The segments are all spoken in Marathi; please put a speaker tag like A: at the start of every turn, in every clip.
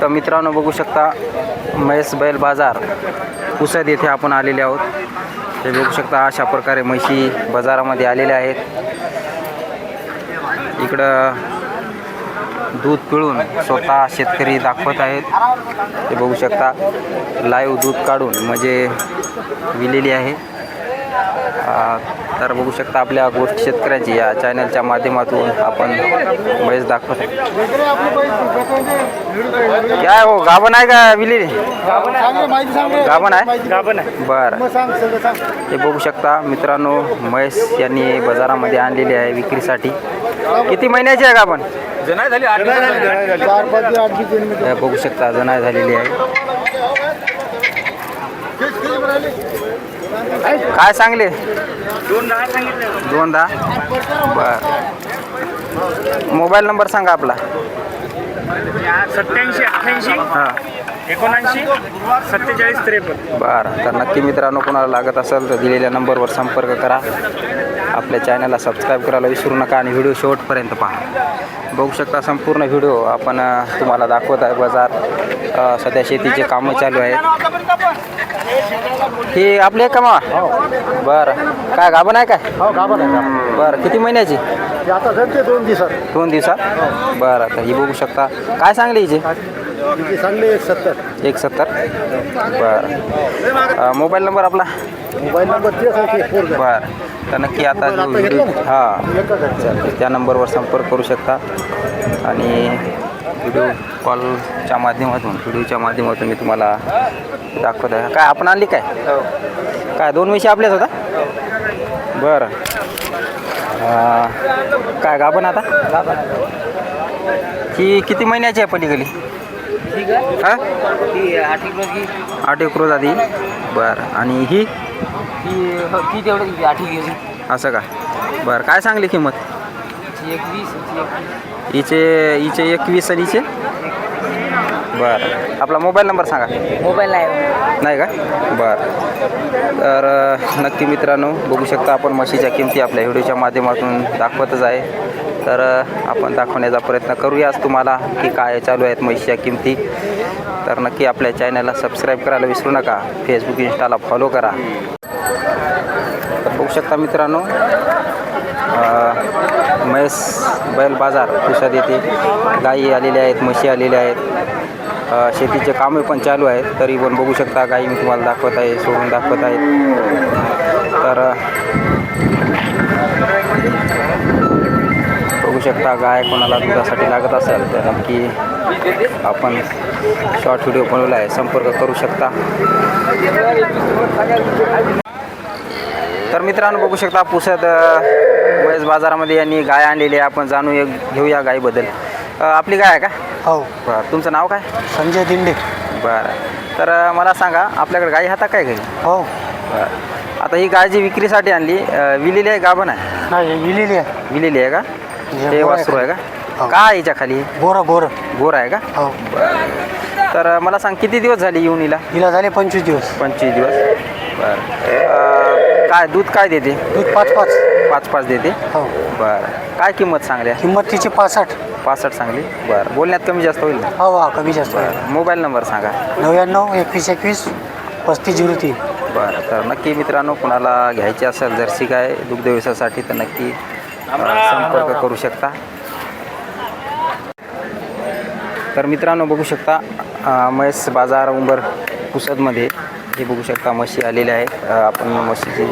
A: तर मित्रांनो बघू शकता म्हैस बैल बाजार पुसद येथे आपण आलेले आहोत. हे बघू शकता अशा प्रकारे म्हशी बाजारामध्ये आलेल्या आहेत. इकडं दूध पिळून स्वतः शेतकरी दाखवत आहेत. हे बघू शकता लाईव्ह दूध काढून म्हणजे विलेली आहे. तर बघू शकता आपल्या गोष्ट शेतकऱ्यांची या चॅनलच्या माध्यमातून आपण म्हैस दाखवत. काय हो गाभण आहे का विलेली? गाभण आहे. बरं हे बघू शकता मित्रांनो म्हैस यांनी बाजारामध्ये आणलेली आहे विक्रीसाठी. किती महिन्याची आहे गाभण? बघू शकता जनाय झालेली आहे. काय सांगले? 2 बर. मोबाईल नंबर सांगा आपला.
B: 87 88
A: हां
B: 79 47 53.
A: बरं. तर नक्की मित्रांनो कोणाला लागत असेल तर दिलेल्या नंबरवर संपर्क करा. आपल्या चॅनलला सबस्क्राईब करायला विसरू नका आणि व्हिडिओ शेवटपर्यंत पहा. बघू शकता संपूर्ण व्हिडिओ आपण तुम्हाला दाखवत आहे. बाजार सध्या शेतीचे कामं चालू आहेत. ही आपली आहे का मा? बरं. काय गाभण आहे काय? बरं. किती महिन्याची?
C: आता घरचे 2 दिवसात.
A: 2 दिवसात. बरं. तर ही बघू शकता. काय सांगली हिचे?
C: चांगले 170.
A: 170. बरं. मोबाईल नंबर आपला?
C: मोबाईल नंबर तेच आहे.
A: बरं. तर नक्की आता जो व्हिडिओ चालेल त्या नंबरवर संपर्क करू शकता आणि व्हिडिओ कॉलच्या माध्यमातून व्हिडिओच्या माध्यमातून मी तुम्हाला दाखवत आहे. काय आपण आणली काय? काय 2 म्हशी आपल्याच होता? बरं. काय गाभण आता? ही किती महिन्याची आहे पलीकडे? हां 8 एक रोज आधी. बरं. आणि ही
B: तेवढं 8
A: असं का? बरं. काय सांगली किंमत?
B: 21.
A: हिचे 21 आणि हिचे? बरं. आपला मोबाईल नंबर सांगा.
B: मोबाईल
A: नाही का? बरं. तर नक्की मित्रांनो बघू शकता आपण म्हशीच्या किमती आपल्या व्हिडिओच्या माध्यमातून दाखवतच आहे. तर आपण दाखवण्याचा प्रयत्न करूयाच तुम्हाला की काय चालू आहेत म्हशीच्या किमती. तर नक्की आपल्या चॅनलला सबस्क्राईब करायला विसरू नका. फेसबुक इंस्टाला फॉलो करा. तर बघू शकता मित्रांनो म्हैस बैल बाजार पुसद येथे गायी आलेल्या आहेत, म्हशी आलेल्या आहेत. शेतीचे कामे पण चालू आहेत. तरी पण बघू शकता गायी मी तुम्हाला दाखवत आहे, सोडून दाखवत आहेत. तर बघू शकता गाय कोणाला दुधासाठी लागत असेल तर नक्की आपण शॉर्ट व्हिडिओ बनवला आहे, संपर्क करू शकता. तर मित्रांनो बघू शकता पुसद म्हैस बाजारामध्ये यांनी गाय आणलेली आहे. आपण जाणून घेऊया गायीबद्दल. आपली गाय आहे का?
C: हो.
A: बरं. तुमचं नाव काय?
C: संजय दिंडे.
A: बरं. तर मला सांगा आपल्याकडे गाई हाता काय घरी?
C: हो.
A: बरं. आता ही गाय जी विक्रीसाठी आणली विलेली आहे गाभण आहे?
C: नाही विलेली आहे.
A: विलेली आहे का? हे वासरू आहे का? काय याच्या खाली? गोर आहे का?
C: हो.
A: बरं. तर मला सांग किती दिवस झाले येऊन
C: हिला झाले 25 दिवस.
A: 25 दिवस. बरं. काय दूध काय देते?
C: दूध 5
A: देते.
C: हो.
A: बरं. काय किंमत सांगल्या?
C: किंमत तिची 65.
A: 65 सांगली. बरं. बोलण्यात कमी जास्त होईल ना?
C: हो कमी जास्त.
A: मोबाईल नंबर सांगा.
C: 99 21 21 3503.
A: बरं. तर नक्की मित्रांनो कुणाला घ्यायची असेल जर्सी गाय दुग्ध व्यवसायासाठी तर नक्की संपर्क करू शकता. तर मित्रांनो बघू शकता म्हैस बाजार उंबर पुसदमध्ये हे बघू शकता म्हशी आलेल्या आहेत. आपण म्हशीची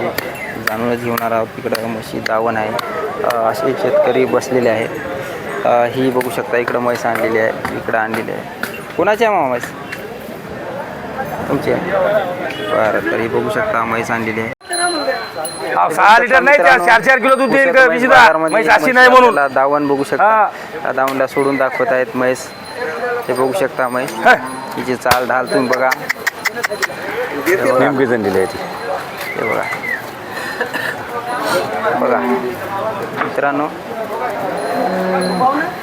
A: जाणूनच घेणार आहोत. तिकडं म्हशी दावण आहे. असे शेतकरी बसलेले आहेत. ही बघू शकता इकडं म्हैस आणलेली आहे, इकडं आणलेली आहे. कोणाची आहे म्हैस? तुमची आहे. बरं. तर ही बघू शकता म्हैस आणलेली आहे.
B: 6 लिटर नाही 4 किलो दूध देईल का म्हैस अशी नाही म्हणून.
A: दावण बघू शकता. दावणला सोडून दाखवत आहेत म्हैस. हे बघू शकता म्हैस. हिची चाल ढाल तुम्ही बघा.
B: नेमकी जण दिली आहे ती.
A: हे बघा मित्रांनो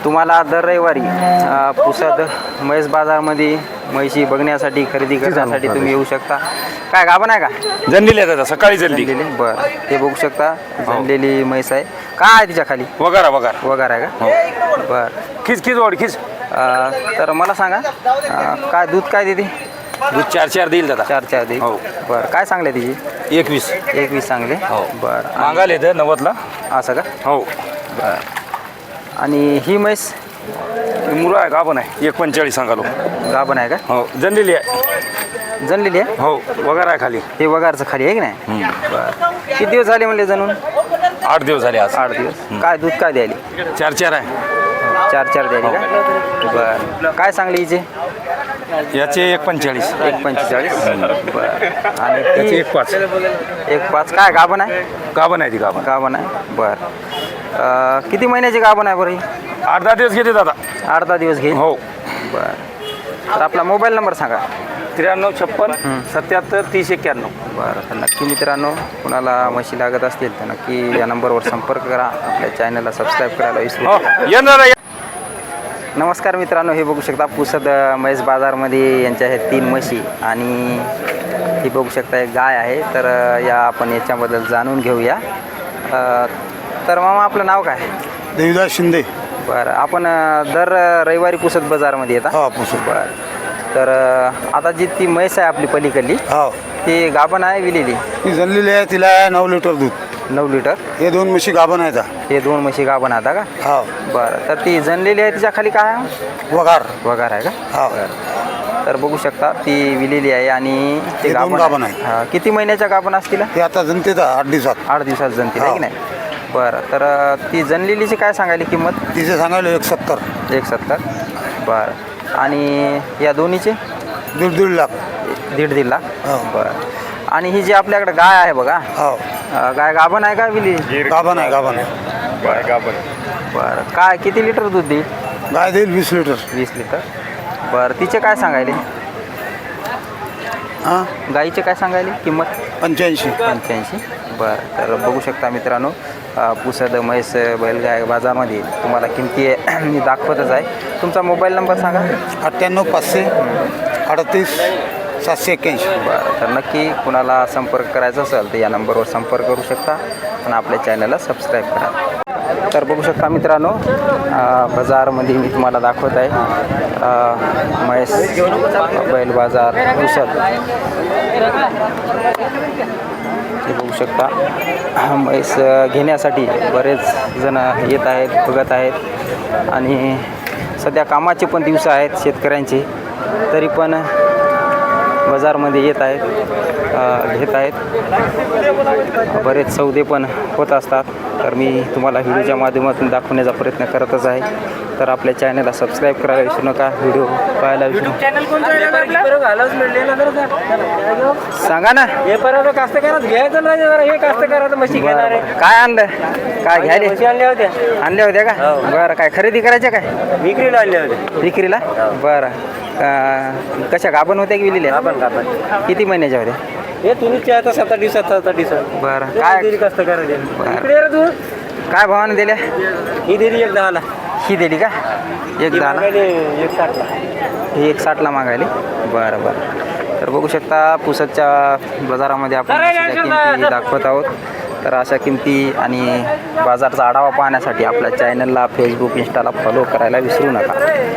A: तुम्हाला दर रविवारी पुसद म्हैस बाजारमध्ये म्हैशी बघण्यासाठी खरेदी करण्यासाठी तुम्ही येऊ शकता. काय गाभण आहे का?
B: जनलेली आहे सकाळी जनली.
A: बरं. ते बघू शकता जनलेली म्हैस आहे. काय आहे तिच्या खाली?
B: वगार
A: आहे का? बरं.
B: खिच वाढ खिच.
A: तर मला सांगा काय दूध काय देते?
B: दूध 4 देईल दादा.
A: 4 दे.
B: हो.
A: बरं काय सांगले तिची?
B: 21.
A: 21 चांगले.
B: हो.
A: बरं
B: मागायला येतं 90ला.
A: असं का?
B: हो.
A: बरं आणि ही म्हैस
B: मुलं आहे, गाभण आहे. 1.45 सांगालो.
A: गाभण आहे का?
B: हो, जनलेली आहे.
A: जनलेली आहे?
B: हो, वगैरे आहे खाली.
A: हे वगारचं खाली आहे की नाही? बरं किती दिवस झाले म्हणले जणून?
B: 8 दिवस झाले आज.
A: 8 दिवस. काय दूध काय द्यायली?
B: 4 आहे.
A: 4 द्यायली का? बरं काय सांगली हिचे?
B: याचे 1.45.
A: 1.45. बरं आणि
B: त्याचे
A: ती
B: 1.5.
A: 1.5 काय गाभण आहे?
B: गाभण आहे ती गाभण.
A: गाभण आहे. बरं किती महिन्याची गाभण आहे बरं ही?
B: 8-10 दिवस घेते दादा.
A: 8-10 दिवस घेईल.
B: हो.
A: बरं तर आपला मोबाईल नंबर सांगा.
B: 9356 77 30 91.
A: बरं तर नक्की मित्रांनो कुणाला म्हशी लागत असतील तर नक्की या नंबरवर संपर्क करा. आपल्या चॅनलला सबस्क्राईब करायला विसरू
B: हो,
A: नका.
B: ये दादा.
A: नमस्कार मित्रांनो, हे बघू शकता पुसद म्हैस बाजारमध्ये यांच्या आहेत 3 म्हशी आणि ही बघू शकता एक गाय आहे. तर या आपण याच्याबद्दल जाणून घेऊया. तर मामा आपलं नाव काय?
C: देवीदास शिंदे.
A: बरं आपण दर रविवारी पुसद बाजारमध्ये येतात?
C: हा पुसद.
A: बरं तर आता जी ती म्हैस आहे आपली पलीकडली
C: हो
A: ती गाभण आहे विलेली?
C: ती जनलेली आहे, तिला आहे 9 लिटर दूध.
A: 9 लिटर.
C: हे 2 म्हशी गाभण आहेत.
A: हे 2 म्हशी गाभण आता का?
C: हो
A: बरं तर ती जनलेली आहे तिच्या खाली काय आहे?
C: वगार.
A: वगार आहे का?
C: हो
A: तर बघू शकता ती विलेली आहे आणि ते
C: हे 2 गाभण आहे.
A: हा, किती महिन्याच्या गाभण असतील?
C: ते आता जनतेत 8 दिवसात.
A: 8 दिवसात जनतील आहे की
C: हा.
A: नाही? बरं तर ती जनलेलीची काय सांगायली किंमत?
C: तिचे सांगायला 170.
A: 170. बरं आणि या दोन्हीचे?
C: 1.5 लाख.
A: 1.5 लाख.
C: हो.
A: बरं आणि ही जी आपल्याकडे गाय आहे बघा,
C: हो
A: गाय गाभण आहे का विली?
C: गाभण आहे, गाभण आहे.
A: बरं काय किती लिटर दूध देईल?
C: गाय देईल 20 लिटर.
A: 20 लिटर. बरं तिचे काय सांगायले?
C: हां
A: गाईचे काय सांगायले किंमत?
C: 85.
A: 85. बरं तर बघू शकता मित्रांनो पुसद म्हैस बैलगाय बाजारमध्ये तुम्हाला किमती मी दाखवतच आहे. तुमचा मोबाईल नंबर सांगा.
C: 98 500 38 781.
A: बरं तर नक्की कुणाला संपर्क करायचा असेल तर या नंबरवर संपर्क करू शकता आणि आपल्या चॅनलला सबस्क्राईब करा. तर बघू शकता मित्रांनो बाजारमध्ये मी तुम्हाला दाखवत आहे म्हैस बैल बाजार पुसद. हे बघू शकता म्हैस घेण्यासाठी बरेच जण येत आहेत, बघत आहेत आणि सध्या कामाचे पण दिवस आहेत शेतकऱ्यांचे, तरी पण बाजारमध्ये येत आहेत, घेत आहेत. बरेच सौदे पण होत असतात. तर मी तुम्हाला व्हिडिओच्या माध्यमातून दाखवण्याचा प्रयत्न करतच आहे. तर आपल्या चॅनलला सबस्क्राईब करायला विसरू नका, व्हिडिओ पाहायला विसरू नका. सांगा ना.
D: हे परत कास्तकारात घ्यायचं नाही जरा, हे कास्तकारात म्हशी घेणार आहे.
A: काय आणलं? काय घ्यायले?
D: म्हशी आणल्या होत्या,
A: आणल्या होत्या का? बरं काय खरेदी करायच्या काय?
D: विक्रीला आणल्या होत्या.
A: विक्रीला? बरं कशा गाभण होत्या की विलेल्या?
D: आपण कापण
A: किती महिन्याच्या होत्या?
D: हे तुमच्या आता 7 दिवसात 7 दिवसात
A: बरं काय
D: कास्तकारात इकडे ये रे तू.
A: काय भावाने दिल्या?
D: ही दिली 1.10
A: ही दिली का? 1.10.
D: 1.60
A: ही 1.60 मागायली. बरं बरं तर बघू शकता पुसदच्या बाजारामध्ये आपण म्हशीच्या किमती दाखवत आहोत. तर अशा किमती आणि बाजारचा आढावा पाहण्यासाठी आपल्या चॅनलला फेसबुक इंस्टाला फॉलो करायला विसरू नका.